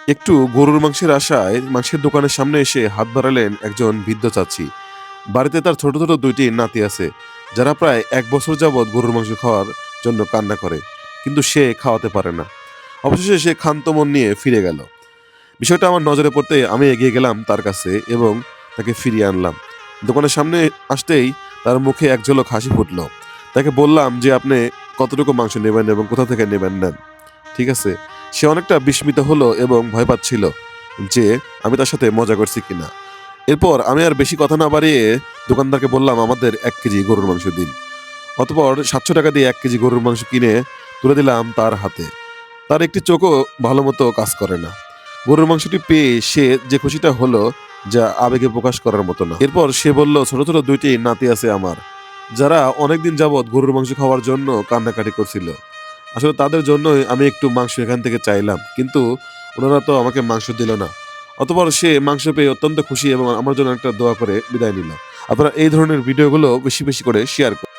একটু গরুর মাংসের আশায় মাংসের দোকানের সামনে এসে হাত বাড়ালেন একজন বৃদ্ধ চাচী। বাড়িতে তার ছোট ছোট ২টি নাতি আছে, যারা প্রায় ১ বছর যাবৎ গরুর মাংস খাওয়ার জন্য কান্না করে। কিন্তু সে খাওয়াতে পারে না। অবশেষে সে ক্ষান্ত মন নিয়ে ফিরে গেল। বিষয়টা আমার নজরে পড়তেই আমি এগিয়ে গেলাম তার কাছে এবং তাকে ফিরিয়ে আনলাম। দোকানের সামনে আসতেই তার মুখে এক ঝলক হাসি ফুটল। তাকে বললাম যে, "আপনি কতটুকু মাংস নেবেন এবং কোথা থেকে নেবেন নেন।" ঠিক আছে? সে অনেকটা বিস্মিত হলো এবং ভয় পাচ্ছিল যে আমি তার সাথে মজা করছি কিনা। এরপর আমি আর বেশি কথা না বাড়িয়ে দোকানদারকে বললাম, "আমাদের ১ কেজি গরুর মাংস দিন।" অতঃপর ৳৭০০ দিয়ে ১ কেজি গরুর মাংস কিনে তুলে দিলাম তার হাতে। তার একটি চোখও ভালোমতো কাজ করে না। গরুর মাংসটি পেয়ে সে যে খুশিটা হলো, যা আবেগে প্রকাশ করার মতো না। এরপর সে বলল, "ছোট, ছোট ২ টি নাতি আছে আমার, যারা অনেকদিন যাবৎ গরুর মাংস খাওয়ার জন্য কান্নাকাটি করছিল। আসলে তাদের জন্যই আমি একটু মাংস এখান থেকে চাইলাম। কিন্তু উনারা তো আমাকে মাংস দিল না।" অতঃপর সে মাংস পেয়ে অত্যন্ত খুশি এবং আমার জন্য একটা দোয়া করে বিদায় নিল। আপনারা এই ধরনের ভিডিওগুলো বেশি, বেশি করে শেয়ার করুন।